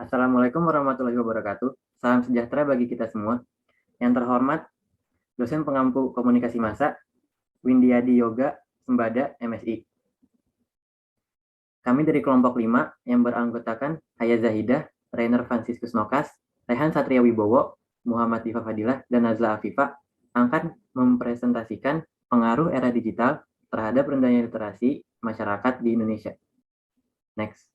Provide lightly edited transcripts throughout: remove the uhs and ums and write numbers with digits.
Assalamualaikum warahmatullahi wabarakatuh. Salam sejahtera bagi kita semua. Yang terhormat, dosen pengampu komunikasi massa, Windiadi Yoga Sembada, MSI. Kami dari kelompok 5 yang beranggotakan Haya Zahidah, Rainer Franciscus Nokas, Rehan Satria Wibowo, Muhammad Diva Fadilah, dan Nazla Afifah akan mempresentasikan pengaruh era digital terhadap rendahnya literasi masyarakat di Indonesia. Next.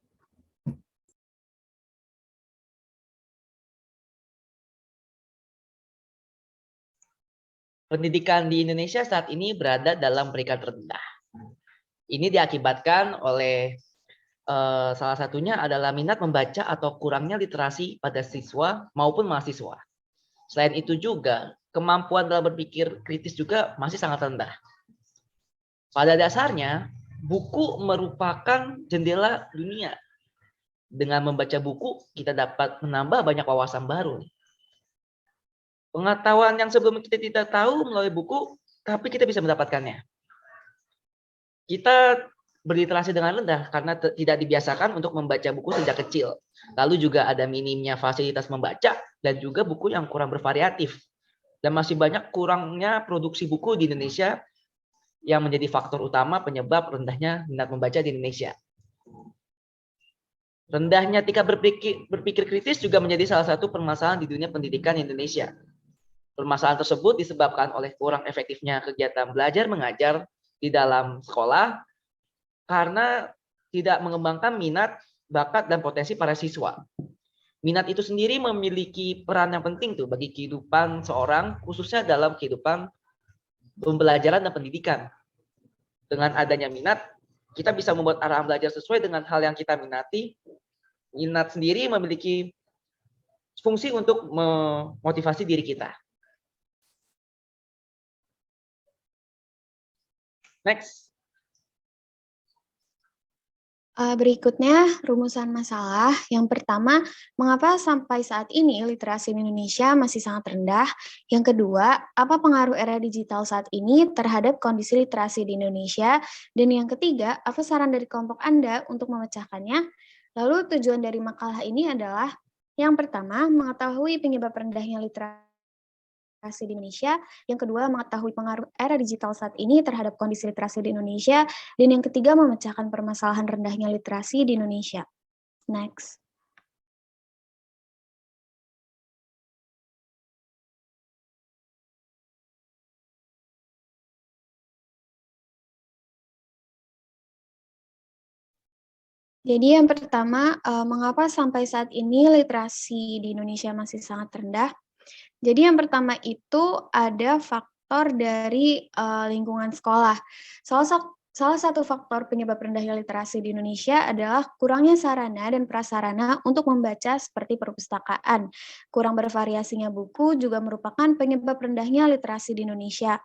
Pendidikan di Indonesia saat ini berada dalam peringkat rendah. Ini diakibatkan oleh salah satunya adalah minat membaca atau kurangnya literasi pada siswa maupun mahasiswa. Selain itu juga kemampuan dalam berpikir kritis juga masih sangat rendah. Pada dasarnya, buku merupakan jendela dunia. Dengan membaca buku, kita dapat menambah banyak wawasan baru. Pengetahuan yang sebelumnya kita tidak tahu melalui buku, tapi kita bisa mendapatkannya. Kita berliterasi dengan rendah karena tidak dibiasakan untuk membaca buku sejak kecil. Lalu juga ada minimnya fasilitas membaca dan juga buku yang kurang bervariatif. Dan masih banyak kurangnya produksi buku di Indonesia yang menjadi faktor utama penyebab rendahnya minat membaca di Indonesia. Rendahnya tingkat berpikir kritis juga menjadi salah satu permasalahan di dunia pendidikan Indonesia. Permasalahan tersebut disebabkan oleh kurang efektifnya kegiatan belajar mengajar di dalam sekolah karena tidak mengembangkan minat, bakat, dan potensi para siswa. Minat itu sendiri memiliki peran yang penting bagi kehidupan seorang, khususnya dalam kehidupan pembelajaran dan pendidikan. Dengan adanya minat, kita bisa membuat arahan belajar sesuai dengan hal yang kita minati. Minat sendiri memiliki fungsi untuk memotivasi diri kita. Next. Berikutnya, rumusan masalah. Yang pertama, mengapa sampai saat ini literasi di Indonesia masih sangat rendah? Yang kedua, apa pengaruh era digital saat ini terhadap kondisi literasi di Indonesia? Dan yang ketiga, apa saran dari kelompok Anda untuk memecahkannya? Lalu tujuan dari makalah ini adalah, yang pertama, mengetahui penyebab rendahnya literasi di Indonesia, yang kedua mengetahui pengaruh era digital saat ini terhadap kondisi literasi di Indonesia, dan yang ketiga memecahkan permasalahan rendahnya literasi di Indonesia. Next. Jadi yang pertama, mengapa sampai saat ini literasi di Indonesia masih sangat rendah? Jadi yang pertama itu ada faktor dari lingkungan sekolah. Salah satu faktor penyebab rendahnya literasi di Indonesia adalah kurangnya sarana dan prasarana untuk membaca seperti perpustakaan. Kurang bervariasinya buku juga merupakan penyebab rendahnya literasi di Indonesia.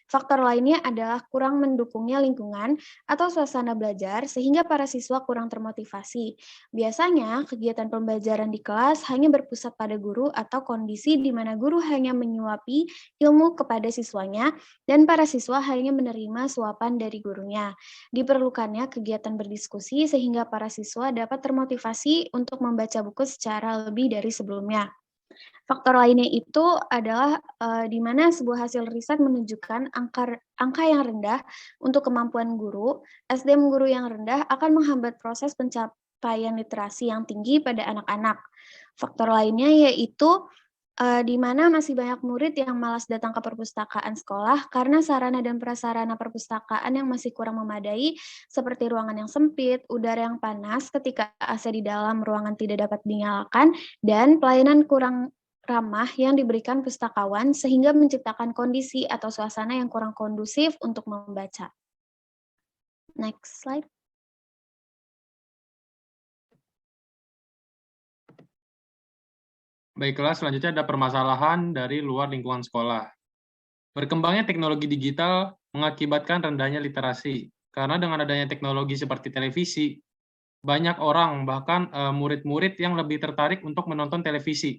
Faktor lainnya adalah kurang mendukungnya lingkungan atau suasana belajar sehingga para siswa kurang termotivasi. Biasanya, kegiatan pembelajaran di kelas hanya berpusat pada guru atau kondisi di mana guru hanya menyuapi ilmu kepada siswanya dan para siswa hanya menerima suapan dari gurunya. Diperlukannya kegiatan berdiskusi sehingga para siswa dapat termotivasi untuk membaca buku secara lebih dari sebelumnya. Faktor lainnya itu adalah di mana sebuah hasil riset menunjukkan angka yang rendah untuk kemampuan guru. SDM guru yang rendah akan menghambat proses pencapaian literasi yang tinggi pada anak-anak. Faktor lainnya yaitu di mana masih banyak murid yang malas datang ke perpustakaan sekolah karena sarana dan prasarana perpustakaan yang masih kurang memadai, seperti ruangan yang sempit, udara yang panas ketika AC di dalam ruangan tidak dapat dinyalakan, dan pelayanan kurang ramah yang diberikan pustakawan sehingga menciptakan kondisi atau suasana yang kurang kondusif untuk membaca. Next slide. Baiklah, selanjutnya ada permasalahan dari luar lingkungan sekolah. Berkembangnya teknologi digital mengakibatkan rendahnya literasi, karena dengan adanya teknologi seperti televisi, banyak orang, bahkan murid-murid yang lebih tertarik untuk menonton televisi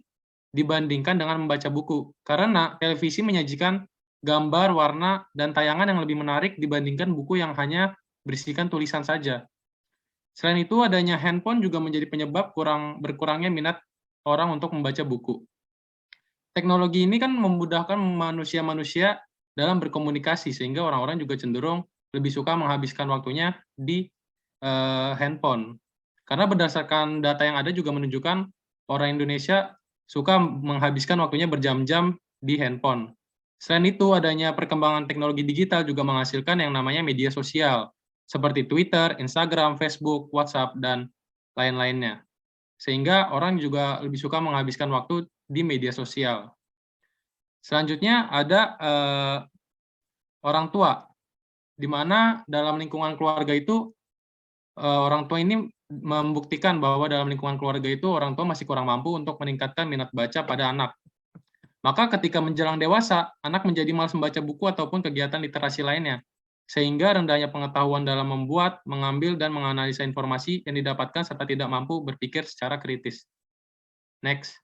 dibandingkan dengan membaca buku, karena televisi menyajikan gambar, warna, dan tayangan yang lebih menarik dibandingkan buku yang hanya berisikan tulisan saja. Selain itu, adanya handphone juga menjadi penyebab berkurangnya minat orang untuk membaca buku. Teknologi ini kan memudahkan manusia-manusia dalam berkomunikasi, sehingga orang-orang juga cenderung lebih suka menghabiskan waktunya di handphone. Karena berdasarkan data yang ada juga menunjukkan orang Indonesia suka menghabiskan waktunya berjam-jam di handphone. Selain itu, adanya perkembangan teknologi digital juga menghasilkan yang namanya media sosial, seperti Twitter, Instagram, Facebook, WhatsApp, dan lain-lainnya. Sehingga orang juga lebih suka menghabiskan waktu di media sosial. Selanjutnya ada orang tua, di mana dalam lingkungan keluarga itu orang tua ini membuktikan bahwa dalam lingkungan keluarga itu orang tua masih kurang mampu untuk meningkatkan minat baca pada anak. Maka ketika menjelang dewasa, anak menjadi malas membaca buku ataupun kegiatan literasi lainnya, sehingga rendahnya pengetahuan dalam membuat, mengambil, dan menganalisa informasi yang didapatkan serta tidak mampu berpikir secara kritis. Next.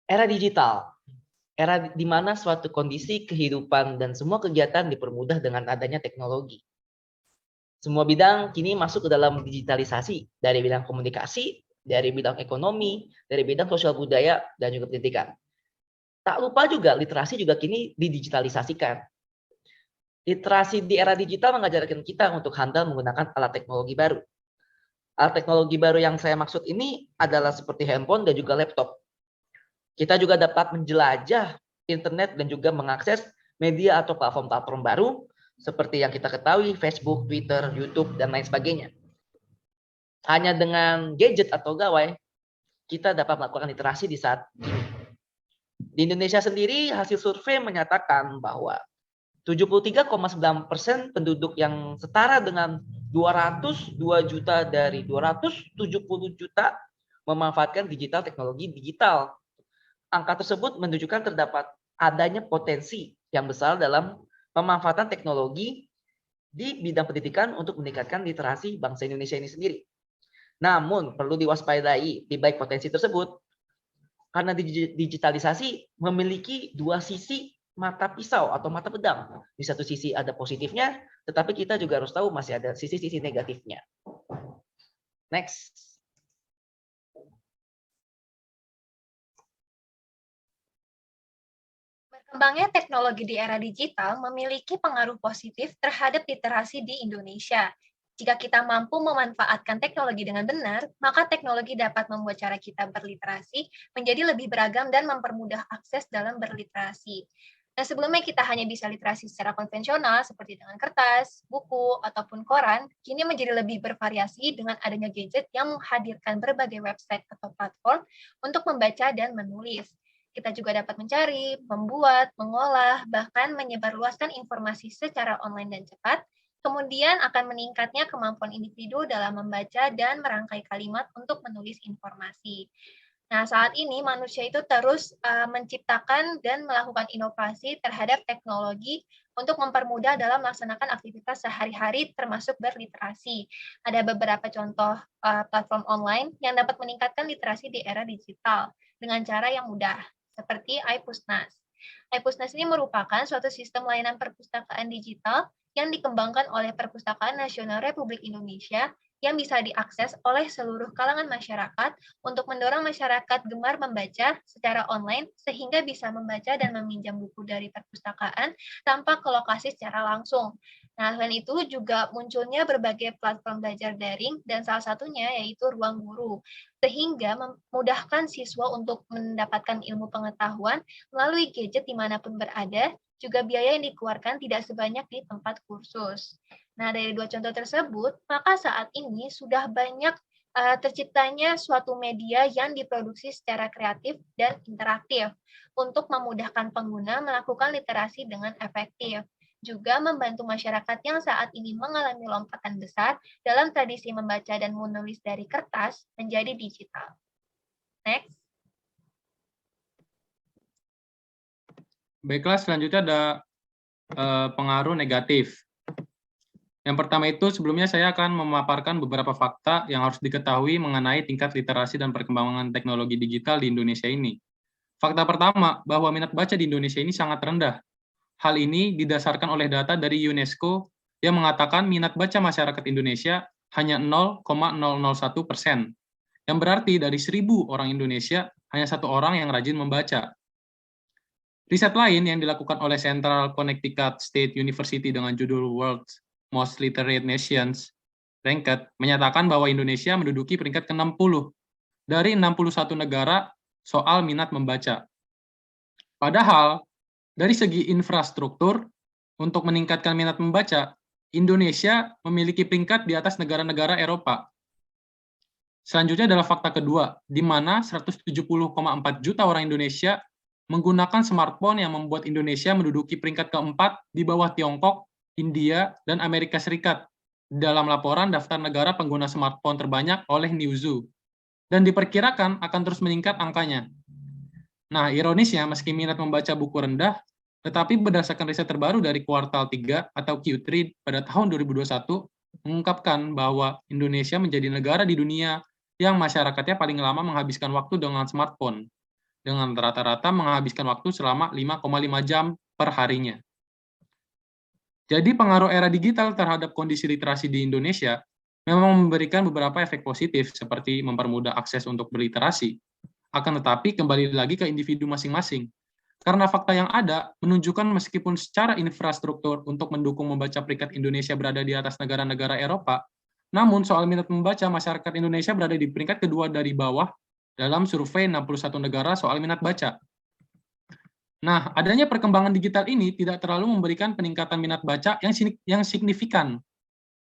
Era digital, era di mana suatu kondisi kehidupan dan semua kegiatan dipermudah dengan adanya teknologi. Semua bidang kini masuk ke dalam digitalisasi, dari bidang komunikasi, dari bidang ekonomi, dari bidang sosial budaya, dan juga pendidikan. Tak lupa juga literasi juga kini didigitalisasikan. Literasi di era digital mengajarkan kita untuk handal menggunakan alat teknologi baru. Alat teknologi baru yang saya maksud ini adalah seperti handphone dan juga laptop. Kita juga dapat menjelajah internet dan juga mengakses media atau platform-platform baru seperti yang kita ketahui Facebook, Twitter, YouTube, dan lain sebagainya. Hanya dengan gadget atau gawai, kita dapat melakukan literasi di saat ini. Di Indonesia sendiri, hasil survei menyatakan bahwa 73,9% penduduk yang setara dengan 202 juta dari 270 juta memanfaatkan digital teknologi digital. Angka tersebut menunjukkan terdapat adanya potensi yang besar dalam pemanfaatan teknologi di bidang pendidikan untuk meningkatkan literasi bangsa Indonesia ini sendiri. Namun perlu diwaspadai di baik potensi tersebut karena digitalisasi memiliki dua sisi mata pisau atau mata pedang. Di satu sisi ada positifnya, tetapi kita juga harus tahu masih ada sisi-sisi negatifnya. Next. Berkembangnya teknologi di era digital memiliki pengaruh positif terhadap literasi di Indonesia. Jika kita mampu memanfaatkan teknologi dengan benar, maka teknologi dapat membuat cara kita berliterasi menjadi lebih beragam dan mempermudah akses dalam berliterasi. Nah, sebelumnya kita hanya bisa literasi secara konvensional seperti dengan kertas, buku, ataupun koran, kini menjadi lebih bervariasi dengan adanya gadget yang menghadirkan berbagai website atau platform untuk membaca dan menulis. Kita juga dapat mencari, membuat, mengolah, bahkan menyebarluaskan informasi secara online dan cepat, kemudian akan meningkatnya kemampuan individu dalam membaca dan merangkai kalimat untuk menulis informasi. Nah, saat ini manusia itu terus menciptakan dan melakukan inovasi terhadap teknologi untuk mempermudah dalam melaksanakan aktivitas sehari-hari termasuk berliterasi. Ada beberapa contoh platform online yang dapat meningkatkan literasi di era digital dengan cara yang mudah, seperti iPusnas. iPusnas ini merupakan suatu sistem layanan perpustakaan digital yang dikembangkan oleh Perpustakaan Nasional Republik Indonesia yang bisa diakses oleh seluruh kalangan masyarakat untuk mendorong masyarakat gemar membaca secara online sehingga bisa membaca dan meminjam buku dari perpustakaan tanpa ke lokasi secara langsung. Nah, selain itu juga munculnya berbagai platform belajar daring dan salah satunya yaitu Ruang Guru, sehingga memudahkan siswa untuk mendapatkan ilmu pengetahuan melalui gadget dimanapun berada, juga biaya yang dikeluarkan tidak sebanyak di tempat kursus. Nah, dari dua contoh tersebut, maka saat ini sudah banyak terciptanya suatu media yang diproduksi secara kreatif dan interaktif untuk memudahkan pengguna melakukan literasi dengan efektif. Juga membantu masyarakat yang saat ini mengalami lompatan besar dalam tradisi membaca dan menulis dari kertas menjadi digital. Next. Baiklah, selanjutnya ada pengaruh negatif. Yang pertama itu, sebelumnya saya akan memaparkan beberapa fakta yang harus diketahui mengenai tingkat literasi dan perkembangan teknologi digital di Indonesia ini. Fakta pertama, bahwa minat baca di Indonesia ini sangat rendah. Hal ini didasarkan oleh data dari UNESCO yang mengatakan minat baca masyarakat Indonesia hanya 0,001%, yang berarti dari 1.000 orang Indonesia, hanya 1 orang yang rajin membaca. Riset lain yang dilakukan oleh Central Connecticut State University dengan judul World's Most Literate Nations, Ranked, menyatakan bahwa Indonesia menduduki peringkat ke-60 dari 61 negara soal minat membaca. Padahal, dari segi infrastruktur, untuk meningkatkan minat membaca, Indonesia memiliki peringkat di atas negara-negara Eropa. Selanjutnya adalah fakta kedua, di mana 170,4 juta orang Indonesia menggunakan smartphone yang membuat Indonesia menduduki peringkat keempat di bawah Tiongkok, India, dan Amerika Serikat dalam laporan daftar negara pengguna smartphone terbanyak oleh Newzoo. Dan diperkirakan akan terus meningkat angkanya. Nah, ironisnya, meski minat membaca buku rendah, tetapi berdasarkan riset terbaru dari kuartal 3 atau Q3 pada tahun 2021, mengungkapkan bahwa Indonesia menjadi negara di dunia yang masyarakatnya paling lama menghabiskan waktu dengan smartphone, dengan rata-rata menghabiskan waktu selama 5,5 jam per harinya. Jadi pengaruh era digital terhadap kondisi literasi di Indonesia memang memberikan beberapa efek positif seperti mempermudah akses untuk berliterasi. Akan tetapi kembali lagi ke individu masing-masing. Karena fakta yang ada menunjukkan meskipun secara infrastruktur untuk mendukung membaca peringkat Indonesia berada di atas negara-negara Eropa, namun soal minat membaca masyarakat Indonesia berada di peringkat kedua dari bawah dalam survei 61 negara soal minat baca. Nah, adanya perkembangan digital ini tidak terlalu memberikan peningkatan minat baca yang signifikan.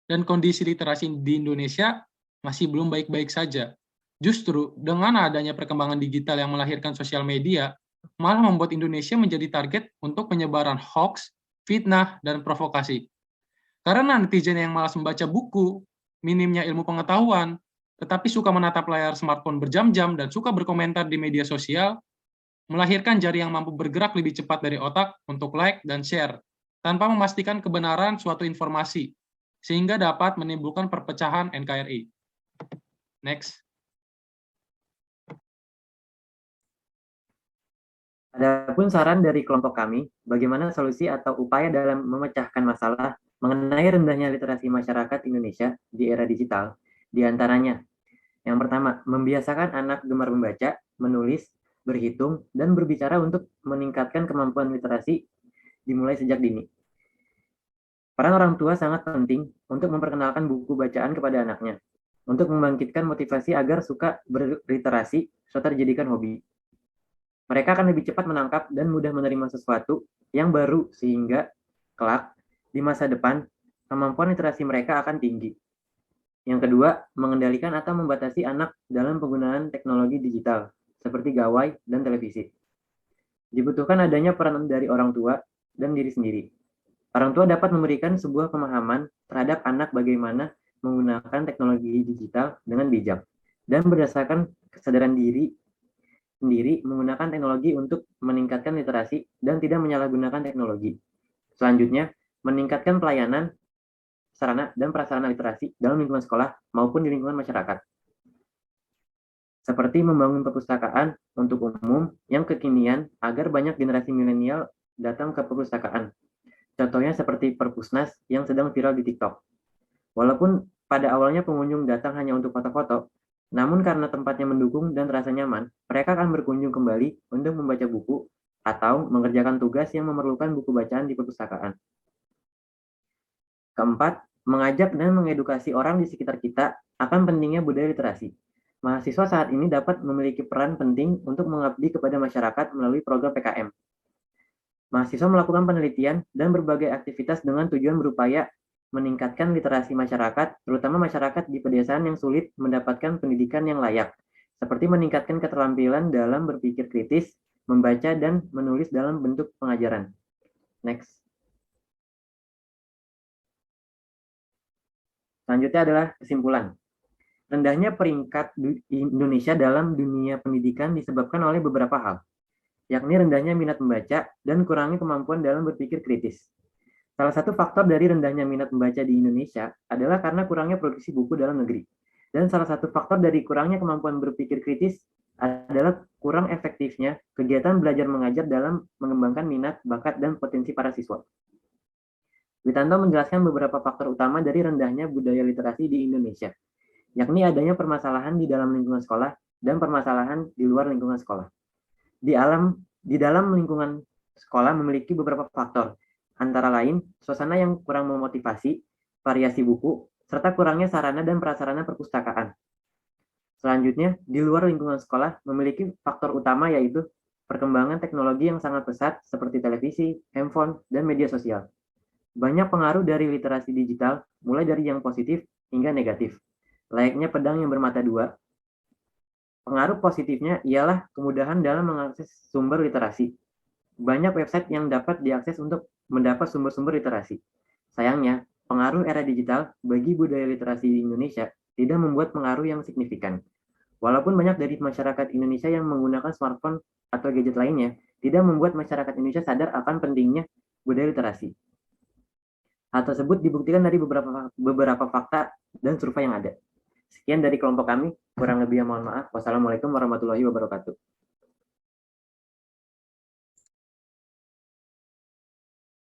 Dan kondisi literasi di Indonesia masih belum baik-baik saja. Justru dengan adanya perkembangan digital yang melahirkan sosial media, malah membuat Indonesia menjadi target untuk penyebaran hoax, fitnah, dan provokasi. Karena netizen yang malas membaca buku, minimnya ilmu pengetahuan, tetapi suka menatap layar smartphone berjam-jam dan suka berkomentar di media sosial, melahirkan jari yang mampu bergerak lebih cepat dari otak untuk like dan share, tanpa memastikan kebenaran suatu informasi, sehingga dapat menimbulkan perpecahan NKRI. Next. Adapun saran dari kelompok kami, bagaimana solusi atau upaya dalam memecahkan masalah mengenai rendahnya literasi masyarakat Indonesia di era digital, di antaranya, yang pertama, membiasakan anak gemar membaca, menulis, berhitung, dan berbicara untuk meningkatkan kemampuan literasi dimulai sejak dini. Peran orang tua sangat penting untuk memperkenalkan buku bacaan kepada anaknya, untuk membangkitkan motivasi agar suka berliterasi serta dijadikan hobi. Mereka akan lebih cepat menangkap dan mudah menerima sesuatu yang baru sehingga kelak di masa depan kemampuan literasi mereka akan tinggi. Yang kedua, mengendalikan atau membatasi anak dalam penggunaan teknologi digital seperti gawai dan televisi. Dibutuhkan adanya peran dari orang tua dan diri sendiri. Orang tua dapat memberikan sebuah pemahaman terhadap anak bagaimana menggunakan teknologi digital dengan bijak dan berdasarkan kesadaran diri sendiri menggunakan teknologi untuk meningkatkan literasi dan tidak menyalahgunakan teknologi. Selanjutnya, meningkatkan pelayanan sarana dan prasarana literasi dalam lingkungan sekolah maupun di lingkungan masyarakat. Seperti membangun perpustakaan untuk umum yang kekinian agar banyak generasi milenial datang ke perpustakaan. Contohnya seperti Perpusnas yang sedang viral di TikTok. Walaupun pada awalnya pengunjung datang hanya untuk foto-foto, namun karena tempatnya mendukung dan terasa nyaman, mereka akan berkunjung kembali untuk membaca buku atau mengerjakan tugas yang memerlukan buku bacaan di perpustakaan. Keempat, mengajak dan mengedukasi orang di sekitar kita akan pentingnya budaya literasi. Mahasiswa saat ini dapat memiliki peran penting untuk mengabdi kepada masyarakat melalui program PKM. Mahasiswa melakukan penelitian dan berbagai aktivitas dengan tujuan berupaya meningkatkan literasi masyarakat, terutama masyarakat di pedesaan yang sulit mendapatkan pendidikan yang layak, seperti meningkatkan keterampilan dalam berpikir kritis, membaca, dan menulis dalam bentuk pengajaran. Next. Selanjutnya adalah kesimpulan. Rendahnya peringkat Indonesia dalam dunia pendidikan disebabkan oleh beberapa hal, yakni rendahnya minat membaca dan kurangnya kemampuan dalam berpikir kritis. Salah satu faktor dari rendahnya minat membaca di Indonesia adalah karena kurangnya produksi buku dalam negeri. Dan salah satu faktor dari kurangnya kemampuan berpikir kritis adalah kurang efektifnya kegiatan belajar mengajar dalam mengembangkan minat, bakat, dan potensi para siswa. Witanto menjelaskan beberapa faktor utama dari rendahnya budaya literasi di Indonesia, yakni adanya permasalahan di dalam lingkungan sekolah dan permasalahan di luar lingkungan sekolah. Di dalam lingkungan sekolah memiliki beberapa faktor, antara lain suasana yang kurang memotivasi, variasi buku, serta kurangnya sarana dan prasarana perpustakaan. Selanjutnya, di luar lingkungan sekolah memiliki faktor utama yaitu perkembangan teknologi yang sangat pesat seperti televisi, handphone, dan media sosial. Banyak pengaruh dari literasi digital, mulai dari yang positif hingga negatif. Layaknya pedang yang bermata dua, pengaruh positifnya ialah kemudahan dalam mengakses sumber literasi. Banyak website yang dapat diakses untuk mendapat sumber-sumber literasi. Sayangnya, pengaruh era digital bagi budaya literasi di Indonesia tidak membuat pengaruh yang signifikan. Walaupun banyak dari masyarakat Indonesia yang menggunakan smartphone atau gadget lainnya, tidak membuat masyarakat Indonesia sadar akan pentingnya budaya literasi. Hal tersebut dibuktikan dari beberapa fakta dan survei yang ada. Sekian dari kelompok kami, kurang lebih mohon maaf. Wassalamualaikum warahmatullahi wabarakatuh.